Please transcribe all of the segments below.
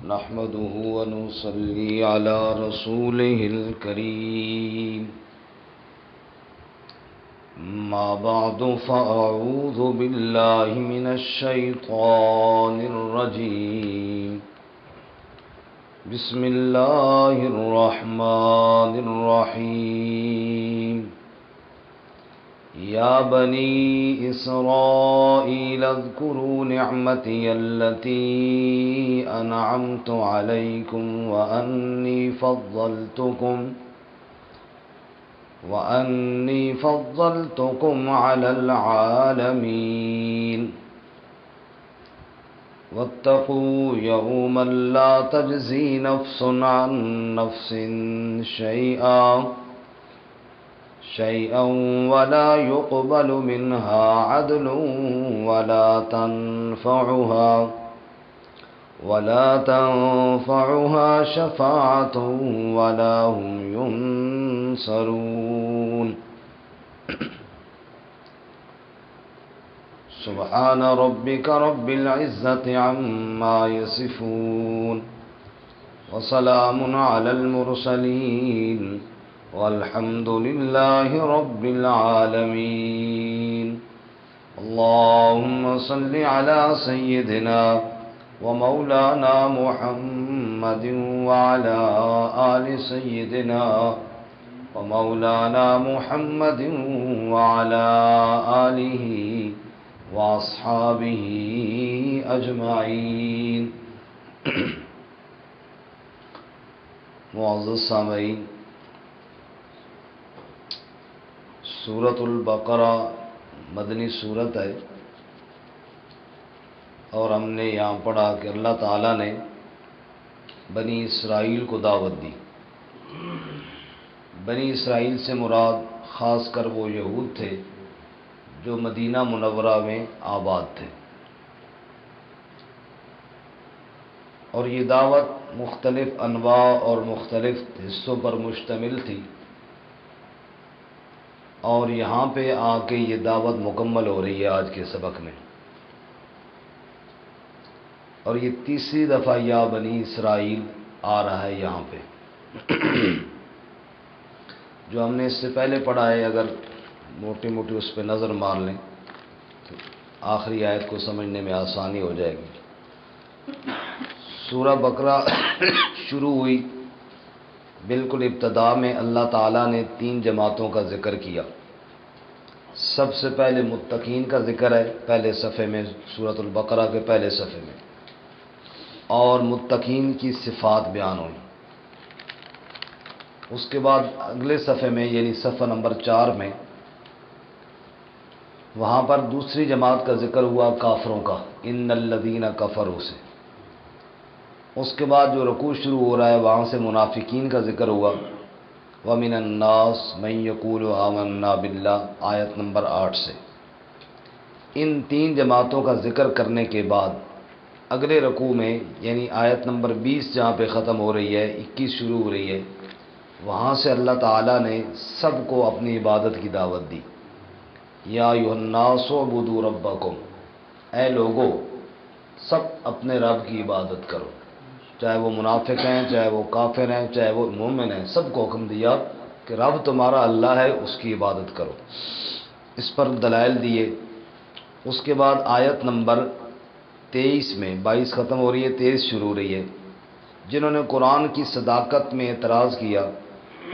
نحمده ونصلي على رسوله الكريم ما بعد فأعوذ بالله من الشيطان الرجيم بسم الله الرحمن الرحيم يا بني إسرائيل اذكروا نعمتي التي أنعمت عليكم وأني فضلتكم على العالمين واتقوا يوما لا تجزي نفس عن نفس شيئا ولا يقبل منها عدل ولا تنفعها شفاعة ولا هم ينصرون سبحان ربك رب العزة عما يصفون وسلام على المرسلين والحمد لله رب العالمين اللهم صل على سيدنا ومولانا محمد وعلى آل سيدنا ومولانا محمد وعلى آله وأصحابه أجمعين معزز سامعین، سورۃ البقرہ مدنی سورت ہے، اور ہم نے یہاں پڑھا کہ اللہ تعالیٰ نے بنی اسرائیل کو دعوت دی۔ بنی اسرائیل سے مراد خاص کر وہ یہود تھے جو مدینہ منورہ میں آباد تھے، اور یہ دعوت مختلف انواع اور مختلف حصوں پر مشتمل تھی، اور یہاں پہ آ کے یہ دعوت مکمل ہو رہی ہے آج کے سبق میں، اور یہ تیسری دفعہ یا بنی اسرائیل آ رہا ہے یہاں پہ۔ جو ہم نے اس سے پہلے پڑھا ہے، اگر موٹی موٹی اس پہ نظر مار لیں تو آخری آیت کو سمجھنے میں آسانی ہو جائے گی۔ سورہ بقرہ شروع ہوئی، بالکل ابتدا میں اللہ تعالیٰ نے 3 جماعتوں کا ذکر کیا۔ سب سے پہلے متقین کا ذکر ہے پہلے صفحے میں، سورۃ البقرہ کے پہلے صفحے میں، اور متقین کی صفات بیان ہوئی۔ اس کے بعد اگلے صفحے میں یعنی صفحہ نمبر 4 میں، وہاں پر دوسری جماعت کا ذکر ہوا کافروں کا، ان الذین کفروا سے۔ اس کے بعد جو رکوع شروع ہو رہا ہے وہاں سے منافقین کا ذکر ہوا، وَمِنَ النَّاسِ مَن يَقُولُ آمَنَّا بِاللَّهِ، آیت نمبر 8 سے۔ ان 3 جماعتوں کا ذکر کرنے کے بعد اگلے رکوع میں یعنی آیت نمبر 20 جہاں پہ ختم ہو رہی ہے، 21 شروع ہو رہی ہے، وہاں سے اللہ تعالیٰ نے سب کو اپنی عبادت کی دعوت دی۔ یا ایھا الناس اعبدوا ربکم، اے لوگو سب اپنے رب کی عبادت کرو، چاہے وہ منافق ہیں، چاہے وہ کافر ہیں، چاہے وہ مومن ہیں، سب کو حکم دیا کہ رب تمہارا اللہ ہے، اس کی عبادت کرو۔ اس پر دلائل دیے۔ اس کے بعد آیت نمبر 23 میں، 22 ختم ہو رہی ہے، 23 شروع ہو رہی ہے، جنہوں نے قرآن کی صداقت میں اعتراض کیا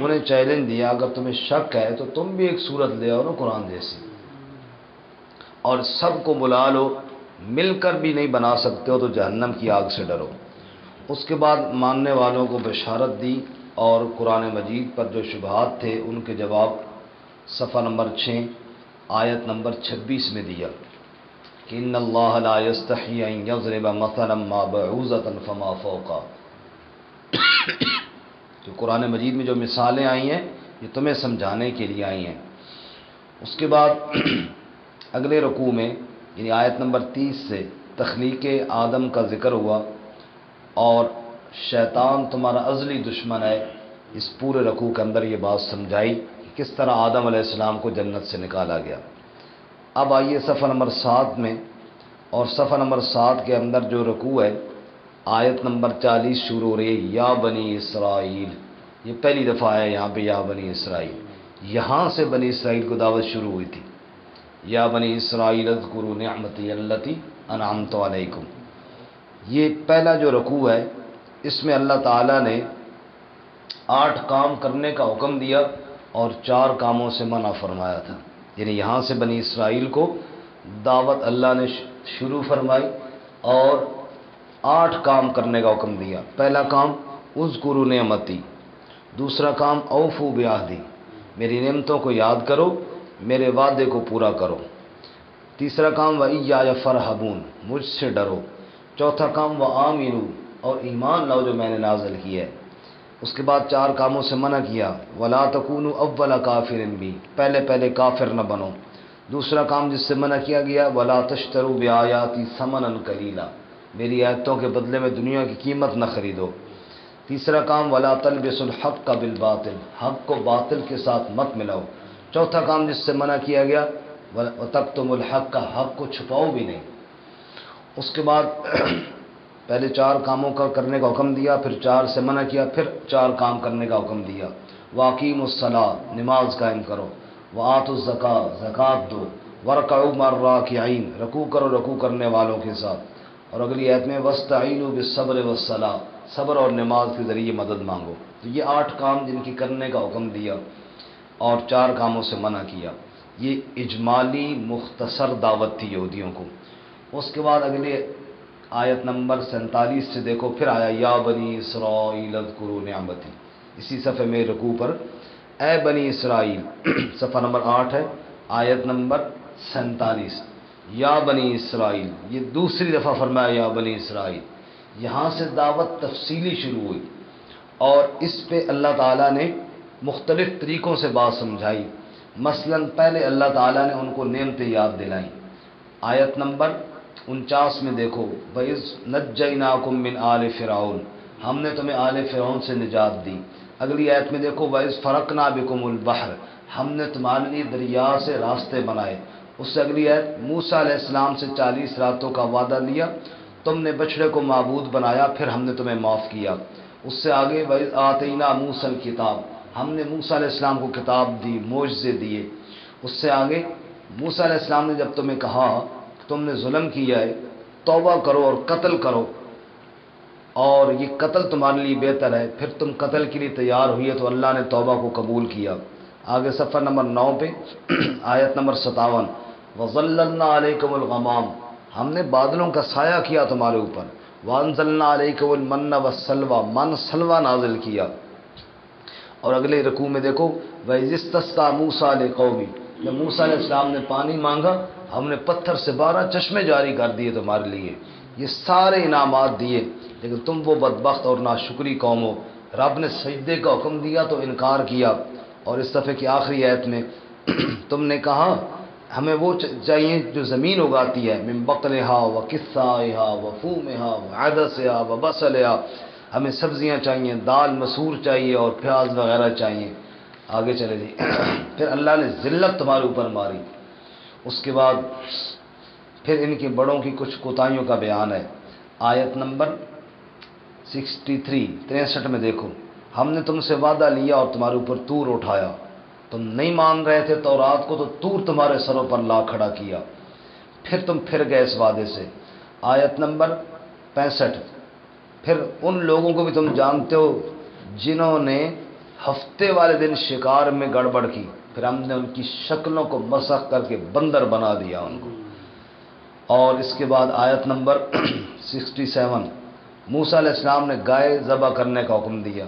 انہیں چیلنج دیا، اگر تمہیں شک ہے تو تم بھی ایک صورت لے آؤ نا قرآن جیسی، اور سب کو بلا لو، مل کر بھی نہیں بنا سکتے ہو تو جہنم کی آگ سے ڈرو۔ اس کے بعد ماننے والوں کو بشارت دی، اور قرآن مجید پر جو شبہات تھے ان کے جواب صفحہ نمبر 6 آیت نمبر 26 میں دیا کہ ان اللہ لا یستحی ان یضرب مثلا ما بعوضۃ فما فوقہا، جو قرآن مجید میں جو مثالیں آئی ہیں یہ تمہیں سمجھانے کے لیے آئی ہیں۔ اس کے بعد اگلے رکوع میں یعنی آیت نمبر 30 سے تخلیق آدم کا ذکر ہوا، اور شیطان تمہارا ازلی دشمن ہے۔ اس پورے رکوع کے اندر یہ بات سمجھائی کہ کس طرح آدم علیہ السلام کو جنت سے نکالا گیا۔ اب آئیے صفحہ نمبر 7 میں، اور صفحہ نمبر 7 کے اندر جو رکوع ہے آیت نمبر 40 شروع ہو رہی ہے یا بنی اسرائیل. یہ پہلی دفعہ ہے یہاں پہ یا بنی اسرائیل. یہاں سے بنی اسرائیل کو دعوت شروع ہوئی تھی. یا بنی اسرائیل اذکروا نعمتی التی انعمت علیکم. یہ پہلا جو رکوع ہے اس میں اللہ تعالیٰ نے 8 کام کرنے کا حکم دیا اور 4 کاموں سے منع فرمایا تھا. یعنی یہاں سے بنی اسرائیل کو دعوت اللہ نے شروع فرمائی اور 8 کام کرنے کا حکم دیا. پہلا کام اذکروا نعمتی، دوسرا کام اوفوا بعہدی، میری نعمتوں کو یاد کرو، میرے وعدے کو پورا کرو. تیسرا کام وَإِيَّايَ فَارْهَبُونَ، مجھ سے ڈرو. چوتھا کام وَآمِنُوا، اور ایمان لاؤ جو میں نے نازل کیا ہے. اس کے بعد 4 کاموں سے منع کیا وَلَا تَكُونُوا أَوَّلَ كَافِرٍ بِهِ، پہلے کافر نہ بنو. دوسرا کام جس سے منع کیا گیا وَلَا تَشْتَرُوا بِآيَاتِي ثَمَنًا قَلِيلًا، میری آیتوں کے بدلے میں دنیا کی قیمت نہ خریدو. تیسرا کام وَلَا تَلْبِسُوا الْحَقَّ بِالْبَاطِلِ، حق کو باطل کے ساتھ مت ملاؤ. چوتھا کام جس سے منع کیا گیا وَتَكْتُمُوا الْحَقَّ، حق کو چھپاؤ بھی نہیں. اس کے بعد پہلے 4 کاموں کا کرنے کا حکم دیا، پھر 4 سے منع کیا، پھر 4 کام کرنے کا حکم دیا. وَأَقِيمُوا الصَّلَاةَ، نماز قائم کرو. وَآتُوا الزَّكَاةَ، زکوٰۃ دو. وَارْكَعُوا مَعَ الرَّاكِعِينَ، رکوع کرو رکوع کرنے والوں کے ساتھ. اور اگلی آیت میں وَاسْتَعِینُوا بِالصَّبْرِ وَالصَّلَاةِ، صبر اور نماز کے ذریعے مدد مانگو. تو یہ 8 کام جن کی کرنے کا حکم دیا اور 4 کاموں سے منع کیا. یہ اجمالی مختصر دعوت تھی یہودیوں کو. اس کے بعد اگلے آیت نمبر 47 سے دیکھو پھر آیا یا بنی اسرائیل اذکروا نعمتی. اسی صفحے میں رکوع پر اے بنی اسرائیل، صفحہ نمبر 8 ہے، آیت نمبر 47. یا بنی اسرائیل، یہ دوسری دفعہ فرمایا یا بنی اسرائیل. یہاں سے دعوت تفصیلی شروع ہوئی اور اس پہ اللہ تعالیٰ نے مختلف طریقوں سے بات سمجھائی. مثلا پہلے اللہ تعالیٰ نے ان کو نعمتیں یاد دلائیں. آیت نمبر 49 میں دیکھو وَإِذْ نَجَّيْنَاكُمْ مِنْ آلِ فِرْعَوْنَ، ہم نے تمہیں آل فرعون سے نجات دی. اگلی آیت میں دیکھو وَإِذْ فَرَقْنَا بِكُمُ الْبَحْرَ، ہم نے تمہارے لیے دریا سے راستے بنائے. اس سے اگلی آیت موسیٰ علیہ السلام سے 40 راتوں کا وعدہ لیا، تم نے بچڑے کو معبود بنایا، پھر ہم نے تمہیں معاف کیا. اس سے آگے وَإِذْ آتَيْنَا مُوسَى الْكِتَابَ، ہم نے موسیٰ علیہ السلام کو کتاب دی، معجزے دیے. اس سے آگے موسیٰ علیہ السلام نے جب تمہیں کہا تم نے ظلم کیا ہے، توبہ کرو اور قتل کرو اور یہ قتل تمہارے لیے بہتر ہے، پھر تم قتل کے لیے تیار ہوئے تو اللہ نے توبہ کو قبول کیا. آگے صفحہ نمبر 9 پہ آیت نمبر 57 وَظَلَّلْنَا عَلَيْكُمُ الْغَمَامَ، ہم نے بادلوں کا سایہ کیا تمہارے اوپر. وَأَنزَلْنَا عَلَيْكُمُ الْمَنَّ وَالسَّلْوَىٰ، من سلوہ نازل کیا. اور اگلے رکوع میں دیکھو وَإِذِ اسْتَسْقَىٰ مُوسَىٰ لِقَوْمِهِ، جب موسیٰ علیہ السلام نے پانی مانگا ہم نے پتھر سے 12 چشمے جاری کر دیے تمہارے لیے. یہ سارے انعامات دیے، لیکن تم وہ بدبخت اور ناشکری قوم ہو. رب نے سجدے کا حکم دیا تو انکار کیا. اور اس صفحے کی آخری آیت میں تم نے کہا ہمیں وہ چاہیے جو زمین اگاتی ہے، من بقلہا وقثائہا وفومہا وعدسہا وبصلہا، ہمیں سبزیاں چاہیے، دال مسور چاہیے اور پیاز وغیرہ چاہیے. آگے چلے جی. پھر اللہ نے ذلت تمہارے اوپر ماری. اس کے بعد پھر ان کے بڑوں کی کچھ کوتاہیوں کا بیان ہے. آیت نمبر 63 میں دیکھو ہم نے تم سے وعدہ لیا اور تمہارے اوپر طور اٹھایا، تم نہیں مان رہے تھے تورات کو تو طور تمہارے سروں پر لا کھڑا کیا، پھر تم پھر گئے اس وعدے سے. آیت نمبر 65 پھر ان لوگوں کو بھی تم جانتے ہو جنہوں نے ہفتے والے دن شکار میں گڑبڑ کی، پھر ہم نے ان کی شکلوں کو مسخ کر کے بندر بنا دیا ان کو. اور اس کے بعد آیت نمبر 67 موسیٰ علیہ السلام نے گائے ذبح کرنے کا حکم دیا،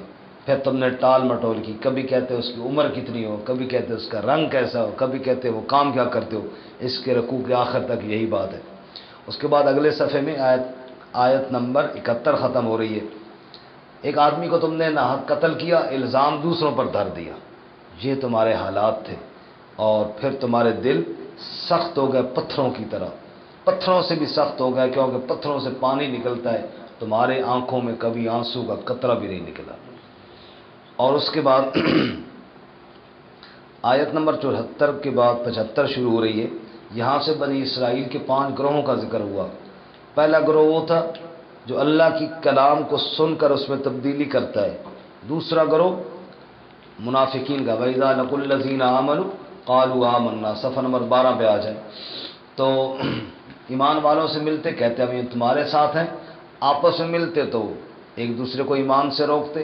پھر تم نے ٹال مٹول کی، کبھی کہتے اس کی عمر کتنی ہو، کبھی کہتے اس کا رنگ کیسا ہو، کبھی کہتے وہ کام کیا کرتے ہو. اس کے رکوع کے آخر تک یہی بات ہے. اس کے بعد اگلے صفحے میں آیت نمبر 71 ختم ہو رہی ہے. ایک آدمی کو تم نے ناحق قتل کیا، الزام دوسروں پر دھر دیا، یہ تمہارے حالات تھے. اور پھر تمہارے دل سخت ہو گئے پتھروں کی طرح، پتھروں سے بھی سخت ہو گئے کیونکہ پتھروں سے پانی نکلتا ہے، تمہارے آنکھوں میں کبھی آنسو کا قطرہ بھی نہیں نکلا. اور اس کے بعد آیت نمبر 74 کے بعد 75 شروع ہو رہی ہے. یہاں سے بنی اسرائیل کے 5 گروہوں کا ذکر ہوا. پہلا گروہ وہ تھا جو اللہ کی کلام کو سن کر اس میں تبدیلی کرتا ہے. دوسرا گروہ منافقین کا، وَإِذَا لَقُوا الَّذِينَ آمَنُوا قَالُوا آمَنَّا، صفحہ نمبر 12 پہ آ جائے. تو ایمان والوں سے ملتے کہتے ہم یہ تمہارے ساتھ ہیں، آپس میں ملتے تو ایک دوسرے کو ایمان سے روکتے.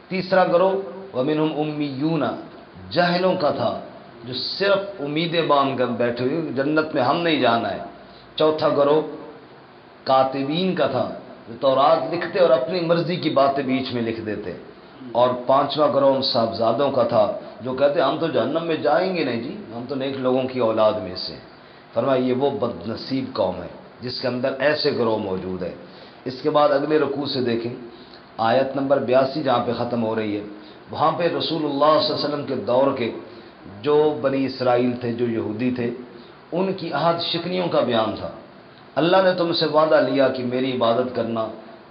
تیسرا گروہ وَمِنْهُمْ أُمِّيُّونَ، جاہلوں کا تھا جو صرف امیدیں باندھ کر بیٹھے ہوئے جنت میں ہم نہیں جانا ہے. چوتھا گروہ کاتبین کا تھا جو تورات لکھتے اور اپنی مرضی کی باتیں بیچ میں لکھ دیتے. اور پانچواں گروہ ان صاحبزادوں کا تھا جو کہتے ہم تو جہنم میں جائیں گے نہیں جی، ہم تو نیک لوگوں کی اولاد میں سے. فرمایا یہ وہ بد نصیب قوم ہے جس کے اندر ایسے گروہ موجود ہے. اس کے بعد اگلے رکوع سے دیکھیں آیت نمبر 82 جہاں پہ ختم ہو رہی ہے، وہاں پہ رسول اللہ صلی اللہ علیہ وسلم کے دور کے جو بنی اسرائیل تھے، جو یہودی تھے، ان کی عہد شکنیوں کا بیان تھا. اللہ نے تم سے وعدہ لیا کہ میری عبادت کرنا،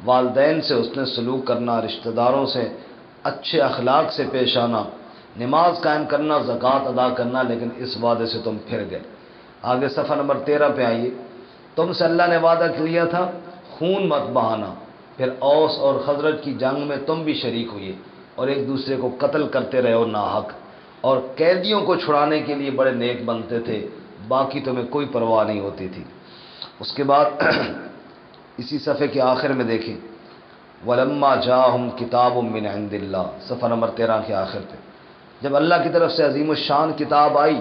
والدین سے حسن سلوک کرنا، رشتہ داروں سے اچھے اخلاق سے پیش آنا، نماز قائم کرنا، زکوٰۃ ادا کرنا، لیکن اس وعدے سے تم پھر گئے. آگے صفحہ نمبر 13 پہ آئیے. تم سے اللہ نے وعدہ کیا تھا خون مت بہانا، پھر اوس اور خزرج کی جنگ میں تم بھی شریک ہوئے اور ایک دوسرے کو قتل کرتے رہے ہو ناحق، اور قیدیوں کو چھڑانے کے لیے بڑے نیک بنتے تھے، باقی تمہیں کوئی پرواہ نہیں ہوتی تھی. اس کے بعد اسی صفحے کے آخر میں دیکھیں وَلَمَّا جَاءَهُمْ كِتَابٌ مِّنْ عِندِ اللَّهِ، صفحہ نمبر 13 کے آخر پہ، جب اللہ کی طرف سے عظیم الشان کتاب آئی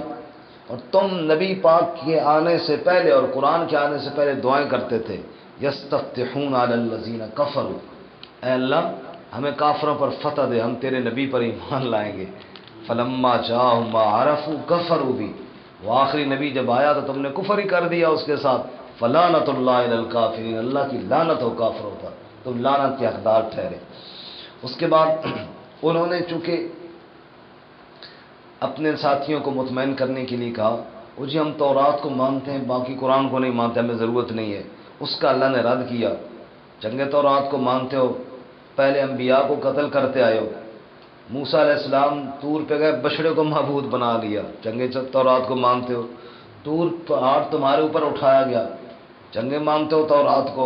اور تم نبی پاک کے آنے سے پہلے اور قرآن کے آنے سے پہلے دعائیں کرتے تھے یستفتحون علی الذین کفروا، اے اللہ ہمیں کافروں پر فتح دے، ہم تیرے نبی پر ایمان لائیں گے. فلما جاءہم ما عرفوا کفروا بھی، وہ آخری نبی جب آیا تو تم نے کفر ہی کر دیا اس کے ساتھ. فلعنت اللہ علی الکافرین، اللہ کی لعنت ہو کافروں پر، تم لعنت کے حقدار ٹھہرے. اس کے بعد انہوں نے چونکہ اپنے ساتھیوں کو مطمئن کرنے کے لیے کہا وہ جی ہم تورات کو مانتے ہیں باقی قرآن کو نہیں مانتے، ہمیں ضرورت نہیں ہے. اس کا اللہ نے رد کیا. چنگے تورات کو مانتے ہو، پہلے انبیاء کو قتل کرتے آئے ہو، موسیٰ علیہ السلام طور پہ گئے بچڑے کو معبود بنا لیا. چنگے تورات کو مانتے ہو، طور پہاڑ تمہارے اوپر اٹھایا گیا، چنگے مانتے ہو تورات کو.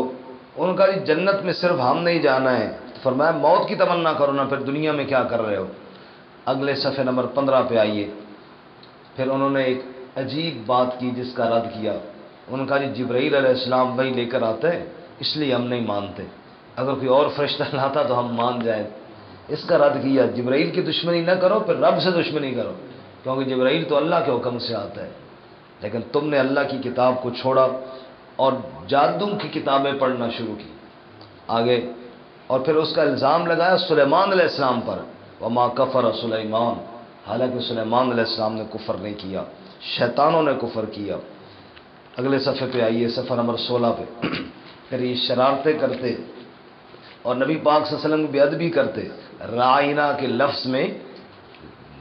ان کا جی جنت میں صرف ہم نہیں جانا ہے. فرمایا موت کی تمنا کرو نا، پھر دنیا میں کیا کر رہے ہو. اگلے صفحے نمبر 15 پہ آئیے. پھر انہوں نے ایک عجیب بات کی جس کا رد کیا. ان کا جی جبرائیل علیہ السلام وہی لے کر آتے ہیں اس لیے ہم نہیں مانتے، اگر کوئی اور فرشتہ لاتا تو ہم مان جائیں. اس کا رد کیا. جبرائیل کی دشمنی نہ کرو، پھر رب سے دشمنی کرو، کیونکہ جبرائیل تو اللہ کے حکم سے آتا ہے. لیکن تم نے اللہ کی کتاب کو چھوڑا اور جادو کی کتابیں پڑھنا شروع کی. آگے اور پھر اس کا الزام لگایا سلیمان علیہ السلام پر، وما کفر سلیمان، حالانکہ سلیمان علیہ السلام نے کفر نہیں کیا، شیطانوں نے کفر کیا. اگلے صفحے پہ آئیے، صفحہ نمبر 16 پہ. پھر یہ شرارتیں کرتے اور نبی پاک صلی اللہ علیہ وسلم کی بے ادبی کرتے. رائنا کے لفظ میں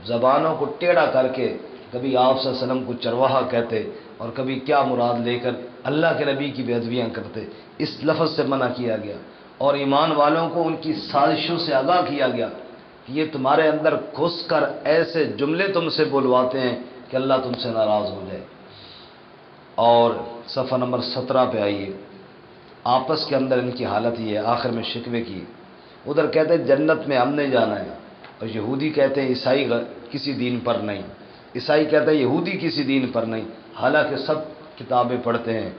زبانوں کو ٹیڑھا کر کے کبھی آپ صلی اللہ علیہ وسلم کو چرواہا کہتے اور کبھی کیا مراد لے کر اللہ کے نبی کی بے ادبیاں کرتے. اس لفظ سے منع کیا گیا اور ایمان والوں کو ان کی سازشوں سے آگاہ کیا گیا کہ یہ تمہارے اندر گھس کر ایسے جملے تم سے بلواتے ہیں کہ اللہ تم سے ناراض ہو جائے. اور صفحہ نمبر 17 پہ آئیے. آپس کے اندر ان کی حالت یہ ہے، آخر میں شکوے کی. ادھر کہتے ہیں جنت میں ہم نہیں جانا ہے، اور یہودی کہتے ہیں عیسائی کسی دین پر نہیں، عیسائی کہتے ہیں یہودی کسی دین پر نہیں، حالانکہ سب کتابیں پڑھتے ہیں.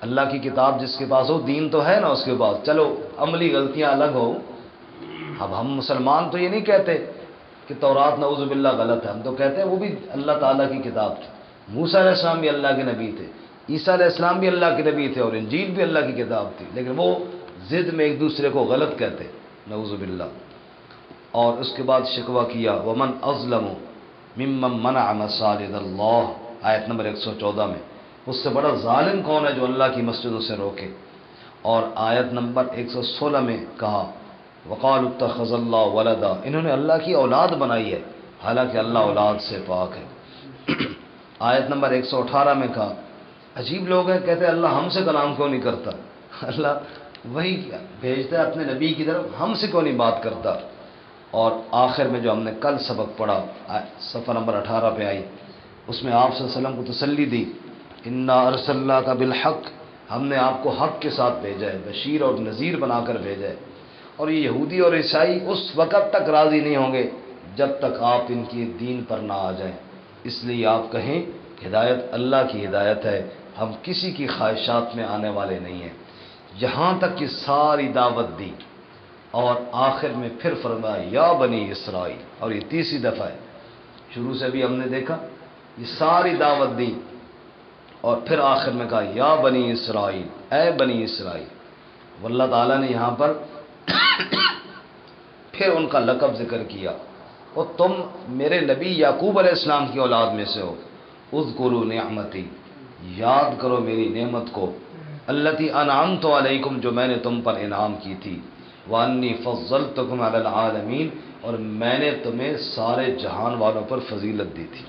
اللہ کی کتاب جس کے پاس ہو، دین تو ہے نا اس کے پاس. چلو عملی غلطیاں الگ ہو. اب ہم مسلمان تو یہ نہیں کہتے کہ تورات نعوذ باللہ غلط ہے، ہم تو کہتے ہیں وہ بھی اللہ تعالیٰ کی کتاب تھی. موسیٰ علیہ السلام بھی اللہ کے نبی تھے، عیسیٰ علیہ السلام بھی اللہ کے نبی تھے، اور انجیل بھی اللہ کی کتاب تھی، لیکن وہ ضد میں ایک دوسرے کو غلط کہتے، نعوذ باللہ. اور اس کے بعد شکوہ کیا ومن اظلم ممن منع مساجد اللہ، آیت نمبر 114 میں. اس سے بڑا ظالم کون ہے جو اللہ کی مسجدوں سے روکے. اور آیت نمبر 116 میں کہا وقالوا اتخذ اللہ ولدا، انہوں نے اللہ کی اولاد بنائی ہے حالانکہ اللہ اولاد سے پاک ہے. آیت نمبر 118 میں کہا عجیب لوگ ہیں، کہتے ہیں اللہ ہم سے کلام کیوں نہیں کرتا، اللہ وہی بھیجتا ہے اپنے نبی کی طرف، ہم سے کیوں نہیں بات کرتا. اور آخر میں جو ہم نے کل سبق پڑھا صفحہ نمبر 18 پہ آئی، اس میں آپ صلی اللہ علیہ وسلم کو تسلی دی انا ارسلناک بالحق، ہم نے آپ کو حق کے ساتھ بھیجا ہے، بشیر اور نذیر بنا کر بھیجا ہے۔ اور یہ یہودی اور عیسائی اس وقت تک راضی نہیں ہوں گے جب تک آپ ان کے دین پر نہ آ جائیں۔ اس لیے آپ کہیں ہدایت اللہ کی ہدایت ہے، ہم کسی کی خواہشات میں آنے والے نہیں ہیں۔ یہاں تک کہ ساری دعوت دی اور آخر میں پھر فرمایا یا بنی اسرائیل، اور یہ تیسری دفعہ ہے، شروع سے بھی ہم نے دیکھا یہ ساری دعوت دی اور پھر آخر میں کہا یا بنی اسرائیل، اے بنی اسرائیل۔ واللہ تعالیٰ نے یہاں پر پھر ان کا لقب ذکر کیا، اور تم میرے نبی یعقوب علیہ السلام کی اولاد میں سے ہو۔ اذکروا نعمتی، یاد کرو میری نعمت کو، التی انعمت علیکم، جو میں نے تم پر انعام کی تھی، وانی فضلتکم علی العالمین، اور میں نے تمہیں سارے جہان والوں پر فضیلت دی تھی۔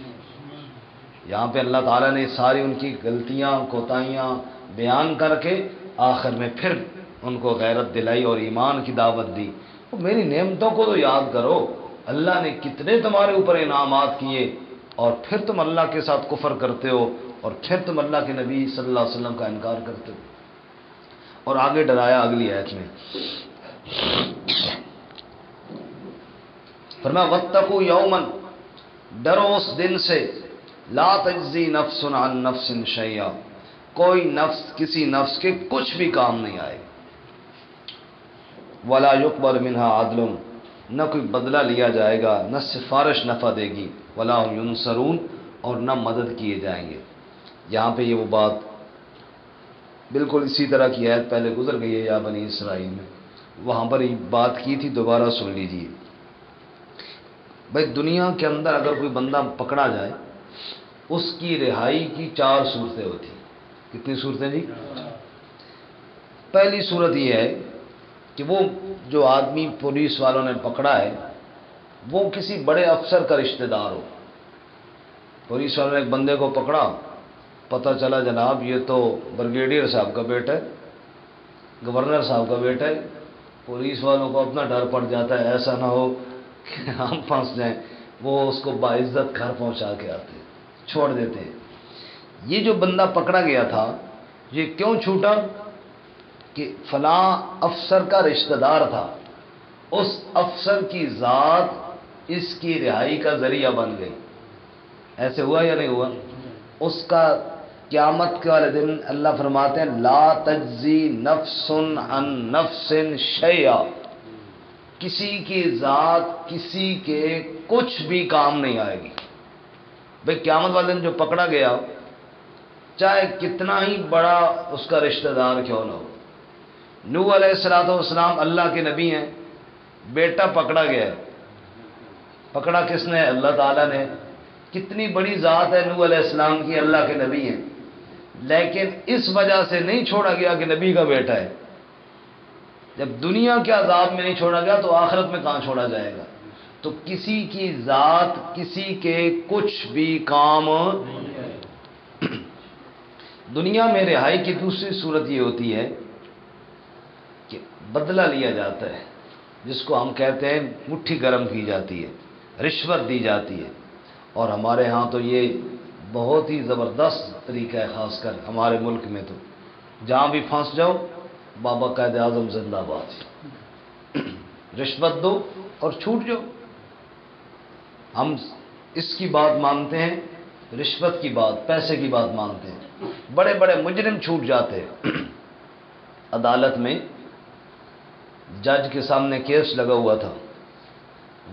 یہاں پہ اللہ تعالیٰ نے ساری ان کی غلطیاں کوتاہیاں بیان کر کے آخر میں پھر ان کو غیرت دلائی اور ایمان کی دعوت دی۔ وہ میری نعمتوں کو تو یاد کرو، اللہ نے کتنے تمہارے اوپر انعامات کیے، اور پھر تم اللہ کے ساتھ کفر کرتے ہو، اور پھر تم اللہ کے نبی صلی اللہ علیہ وسلم کا انکار کرتے ہو۔ اور آگے ڈرایا اگلی آیت میں، فرمایا واتقوا یوما، ڈرو اس دن سے، لا تجزی نفس عن نفس شیئا، کوئی نفس کسی نفس کے کچھ بھی کام نہیں آئے، ولا یقبل منها عدل، نہ کوئی بدلہ لیا جائے گا، نہ سفارش نفع دے گی، ولا هم ینصرون، اور نہ مدد کیے جائیں گے۔ یہاں پہ یہ وہ بات بالکل اسی طرح کی آیت پہلے گزر گئی ہے یا بنی اسرائیل میں، وہاں پر یہ بات کی تھی، دوبارہ سن لیجیے۔ بھائی دنیا کے اندر اگر کوئی بندہ پکڑا جائے، اس کی رہائی کی 4 صورتیں ہوتی ہیں۔ کتنی صورتیں جی؟ پہلی صورت یہ ہے کہ وہ جو آدمی پولیس والوں نے پکڑا ہے وہ کسی بڑے افسر کا رشتہ دار ہو۔ پولیس والوں نے ایک بندے کو پکڑا، پتہ چلا جناب یہ تو بریگیڈیئر صاحب کا بیٹا ہے، گورنر صاحب کا بیٹا ہے۔ پولیس والوں کو اپنا ڈر پڑ جاتا ہے ایسا نہ ہو کہ ہم پھنس جائیں، وہ اس کو باعزت گھر پہنچا کے آتے ہیں، چھوڑ دیتے ہیں۔ یہ جو بندہ پکڑا گیا تھا یہ کیوں چھوٹا؟ کہ فلاں افسر کا رشتہ دار تھا، اس افسر کی ذات اس کی رہائی کا ذریعہ بن گئی۔ ایسے ہوا یا نہیں ہوا؟ اس کا قیامت کے والے دن اللہ فرماتے ہیں لا تجزی نفس عن نفس شیئا، کسی کی ذات کسی کے کچھ بھی کام نہیں آئے گی۔ بھئی قیامت والے دن جو پکڑا گیا چاہے کتنا ہی بڑا اس کا رشتہ دار کیوں نہ ہو، نوح علیہ السلام اللہ کے نبی ہیں، بیٹا پکڑا گیا ہے، پکڑا کس نے؟ اللہ تعالیٰ نے۔ کتنی بڑی ذات ہے نوح علیہ السلام کی، اللہ کے نبی ہیں، لیکن اس وجہ سے نہیں چھوڑا گیا کہ نبی کا بیٹا ہے۔ جب دنیا کے عذاب میں نہیں چھوڑا گیا تو آخرت میں کہاں چھوڑا جائے گا؟ تو کسی کی ذات کسی کے کچھ بھی کام۔ دنیا میں رہائی کی دوسری صورت یہ ہوتی ہے کہ بدلہ لیا جاتا ہے، جس کو ہم کہتے ہیں مٹھی گرم کی جاتی ہے، رشوت دی جاتی ہے، اور ہمارے ہاں تو یہ بہت ہی زبردست طریقہ ہے، خاص کر ہمارے ملک میں تو جہاں بھی پھنس جاؤ بابا قائد اعظم زندہ باد، رشوت دو اور چھوٹ جاؤ۔ ہم اس کی بات مانتے ہیں، رشوت کی بات، پیسے کی بات مانتے ہیں، بڑے بڑے مجرم چھوٹ جاتے ہیں۔ عدالت میں جج کے سامنے کیس لگا ہوا تھا،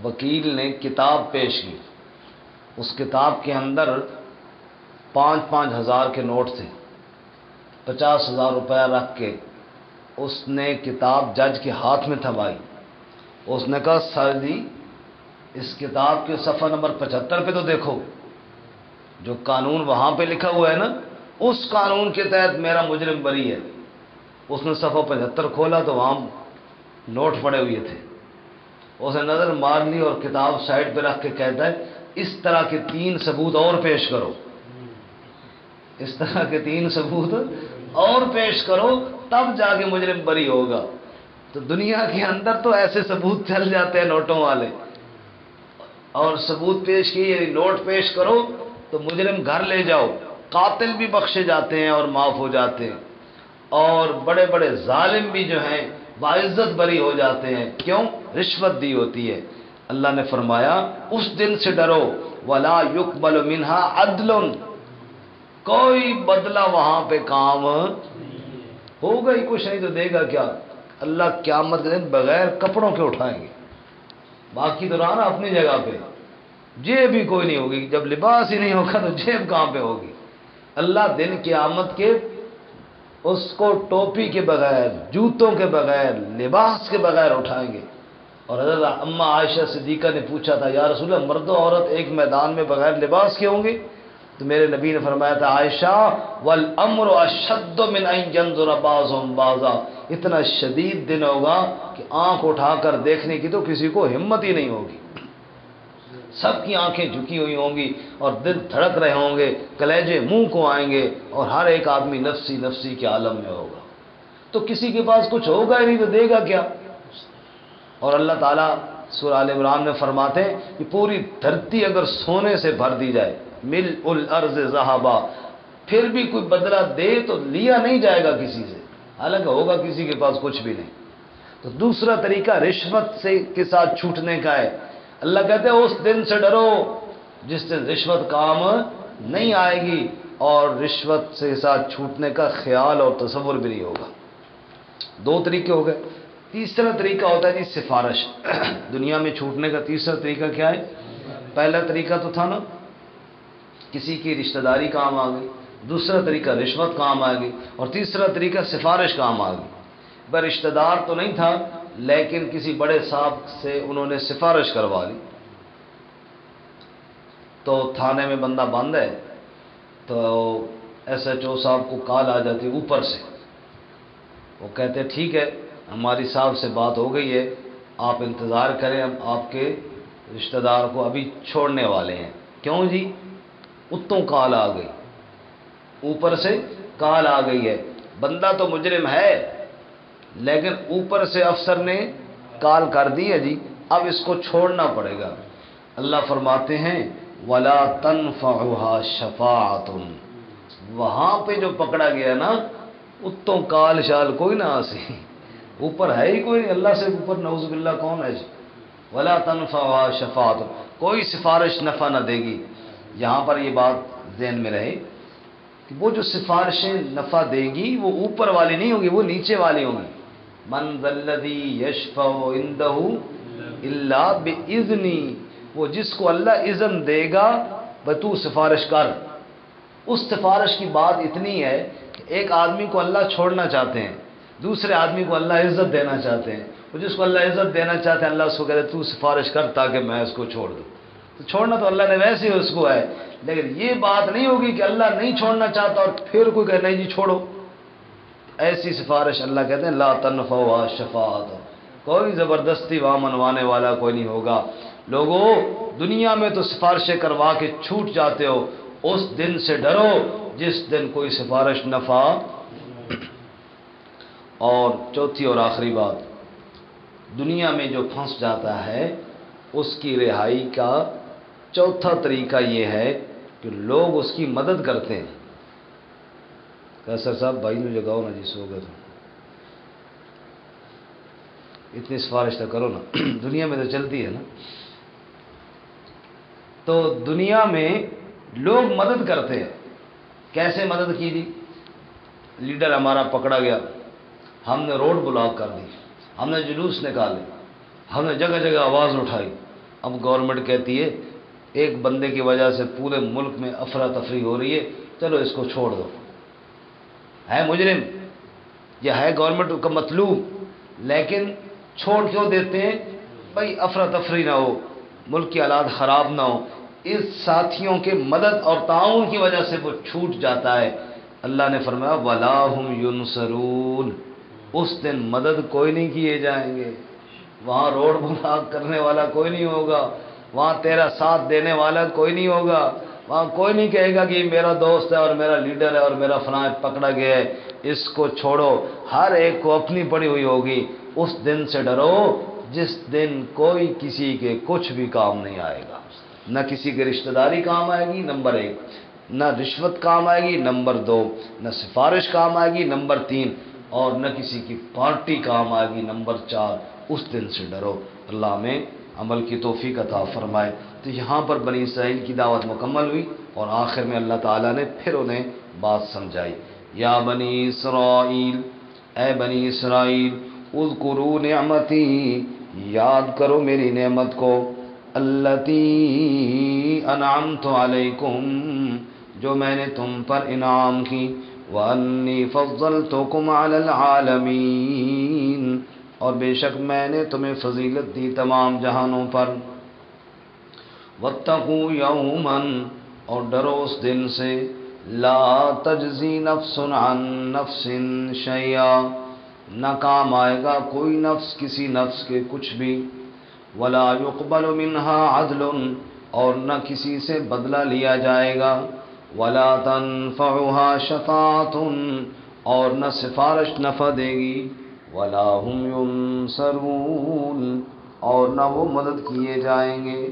وکیل نے کتاب پیش کی، اس کتاب کے اندر 5-5 ہزار کے نوٹ تھے، 50,000 روپیہ رکھ کے اس نے کتاب جج کے ہاتھ میں تھمائی۔ اس نے کہا سر جی اس کتاب کے صفحہ نمبر 75 پہ تو دیکھو، جو قانون وہاں پہ لکھا ہوا ہے نا اس قانون کے تحت میرا مجرم بری ہے۔ اس نے صفحہ 75 کھولا تو وہاں نوٹ پڑے ہوئے تھے، اس نے نظر مار لی اور کتاب سائڈ پہ رکھ کے کہتا ہے اس طرح کے 3 ثبوت اور پیش کرو، اس طرح کے 3 ثبوت اور پیش کرو تب جا کے مجرم بری ہوگا۔ تو دنیا کے اندر تو ایسے ثبوت چل جاتے ہیں نوٹوں والے، اور ثبوت پیش کیے یعنی نوٹ پیش کرو تو مجرم گھر لے جاؤ، قاتل بھی بخشے جاتے ہیں اور معاف ہو جاتے ہیں، اور بڑے بڑے ظالم بھی جو ہیں باعزت بری ہو جاتے ہیں. کیوں؟ رشوت دی ہوتی ہے. اللہ نے فرمایا اس دن سے ڈرو ولا یقبل منہا عدل، کوئی بدلہ وہاں پہ کام ہوگا ہی کچھ نہیں تو دے گا کیا. اللہ قیامت کے دن بغیر کپڑوں کے اٹھائیں گے. باقی تو رہا نا اپنی جگہ پہ، جیب بھی کوئی نہیں ہوگی. جب لباس ہی نہیں ہوگا تو جیب کہاں پہ ہوگی. اللہ دن قیامت کے اس کو ٹوپی کے بغیر، جوتوں کے بغیر، لباس کے بغیر اٹھائیں گے. اور حضرت اماں عائشہ صدیقہ نے پوچھا تھا یا رسول اللہ مرد و عورت ایک میدان میں بغیر لباس کے ہوں گے؟ تو میرے نبی نے فرمایا تھا عائشہ والامر اشد من ان ينظر بعضهم بعضا، اتنا شدید دن ہوگا کہ آنکھ اٹھا کر دیکھنے کی تو کسی کو ہمت ہی نہیں ہوگی. سب کی آنکھیں جھکی ہوئی ہوں گی اور دل دھڑک رہے ہوں گے، کلیجے منہ کو آئیں گے اور ہر ایک آدمی نفسی نفسی کے عالم میں ہوگا. تو کسی کے پاس کچھ ہوگا ہی نہیں تو دے گا کیا. اور اللہ تعالیٰ سورہ آل عمران میں فرماتے ہیں کہ پوری دھرتی اگر سونے سے بھر دی جائے، ملء الارض ذہبا، پھر بھی کوئی بدلہ دے تو لیا نہیں جائے گا کسی سے، حالانکہ ہوگا کسی کے پاس کچھ بھی نہیں. تو دوسرا طریقہ رشوت سے کے ساتھ چھوٹنے کا ہے. اللہ کہتے ہیں اس دن سے ڈرو جس دن رشوت کام نہیں آئے گی اور رشوت سے ساتھ چھوٹنے کا خیال اور تصور بھی نہیں ہوگا. دو طریقے ہو گئے. تیسرا طریقہ ہوتا ہے جی سفارش. دنیا میں چھوٹنے کا تیسرا طریقہ کیا ہے؟ پہلا طریقہ تو تھا نا کسی کی رشتہ داری کام آ گئی، دوسرا طریقہ رشوت کام آ گئی، اور تیسرا طریقہ سفارش کام آ گئی. بھائی رشتہ دار تو نہیں تھا لیکن کسی بڑے صاحب سے انہوں نے سفارش کروا لی. تو تھانے میں بندہ بند ہے تو ایس ایچ او صاحب کو کال آ جاتی اوپر سے. وہ کہتے ٹھیک ہے ہماری صاحب سے بات ہو گئی ہے، آپ انتظار کریں، ہم آپ کے رشتہ دار کو ابھی چھوڑنے والے ہیں. کیوں جی؟ اتوں کال آ گئی، اوپر سے کال آ گئی ہے. بندہ تو مجرم ہے لیکن اوپر سے افسر نے کال کر دی ہے جی، اب اس کو چھوڑنا پڑے گا. اللہ فرماتے ہیں وَلَا تَنْفَعُهَا شَفَاعَةٌ، وہاں پہ جو پکڑا گیا نا اتوں کال شال کوئی نہ آسی، اوپر ہے ہی کوئی نہیں، اللہ سے اوپر نعوذ باللہ کون ہے جی. وَلَا تَنْفَعُهَا شَفَاعَةٌ، کوئی سفارش نفع نہ دے گی. یہاں پر یہ بات ذہن میں رہے کہ وہ جو سفارشیں نفع دے گی وہ اوپر والی نہیں ہوگی، وہ نیچے والی ہوں گی. من ذا الذی یشفع عنده الا باذنی، وہ جس کو اللہ اذن دے گا بھئی تو سفارش کر. اس سفارش کی بات اتنی ہے کہ ایک آدمی کو اللہ چھوڑنا چاہتے ہیں، دوسرے آدمی کو اللہ عزت دینا چاہتے ہیں. وہ جس کو اللہ عزت دینا چاہتے ہیں اللہ اس کو کہتے تو سفارش کر تاکہ میں اس کو چھوڑ دوں. تو چھوڑنا تو اللہ نے ویسے ہی اس کو ہے، لیکن یہ بات نہیں ہوگی کہ اللہ نہیں چھوڑنا چاہتا اور پھر کوئی کہے نہیں جی چھوڑو. ایسی سفارش اللہ کہتے ہیں لا تنفعها شفاعت، کوئی زبردستی وہاں منوانے والا کوئی نہیں ہوگا. لوگوں دنیا میں تو سفارشیں کروا کے چھوٹ جاتے ہو، اس دن سے ڈرو جس دن کوئی سفارش نفع. اور چوتھی اور آخری بات، دنیا میں جو پھنس جاتا ہے اس کی رہائی کا چوتھا طریقہ یہ ہے کہ لوگ اس کی مدد کرتے ہیں. سر صاحب بھائی میں جگاؤ نا جی، سو گئے تو اتنی سفارش تو کرو نا. دنیا میں تو چلتی ہے نا. تو دنیا میں لوگ مدد کرتے ہیں. کیسے مدد کی جی؟ لیڈر ہمارا پکڑا گیا، ہم نے روڈ بلاک کر دی، ہم نے جلوس نکالے، ہم نے جگہ جگہ آواز اٹھائی. اب گورنمنٹ کہتی ہے ایک بندے کی وجہ سے پورے ملک میں افراتفری ہو رہی ہے، چلو اس کو چھوڑ دو. ہے مجرم، یہ ہے گورنمنٹ کا مطلوب، لیکن چھوڑ کیوں دیتے ہیں؟ بھائی افراتفری نہ ہو، ملک کی حالات خراب نہ ہو. اس ساتھیوں کے مدد اور تعاون کی وجہ سے وہ چھوٹ جاتا ہے. اللہ نے فرمایا وَلَا هُمْ يُنصَرُونَ، اس دن مدد کوئی نہیں کیے جائیں گے. وہاں روڈ بلاک کرنے والا کوئی نہیں ہوگا، وہاں تیرا ساتھ دینے والا کوئی نہیں ہوگا، وہاں کوئی نہیں کہے گا کہ یہ میرا دوست ہے اور میرا لیڈر ہے اور میرا فلاں پکڑا گیا ہے اس کو چھوڑو. ہر ایک کو اپنی پڑی ہوئی ہوگی. اس دن سے ڈرو جس دن کوئی کسی کے کچھ بھی کام نہیں آئے گا، نہ کسی کے رشتہ داری کام آئے گی نمبر ایک، نہ رشوت کام آئے گی نمبر 2، نہ سفارش کام آئے گی نمبر 3، اور نہ کسی کی پارٹی کام آئے گی نمبر 4۔ اس دن سے ڈرو۔ اللہ ہمیں عمل کی توفیق عطا فرمائے۔ تو یہاں پر بنی اسرائیل کی دعوت مکمل ہوئی، اور آخر میں اللہ تعالیٰ نے پھر انہیں بات سمجھائی۔ یا بنی اسرائیل، اے بنی اسرائیل، اذکروا نعمتی، یاد کرو میری نعمت کو، التی انعمت علیکم، جو میں نے تم پر انعام کی، وانی فضلتکم علی العالمین، اور بے شک میں نے تمہیں فضیلت دی تمام جہانوں پر۔ واتقوا یوما، اور ڈرو اس دن سے، لا تجزی نفس عن نفس شیئا، نہ کام آئے گا کوئی نفس کسی نفس کے کچھ بھی، ولا يقبل منها عدل، اور نہ کسی سے بدلہ لیا جائے گا، ولا تنفعها شفاعۃ، اور نہ سفارش نفع دے گی، ولا هم ينصرون، اور نہ وہ مدد کیے جائیں گے۔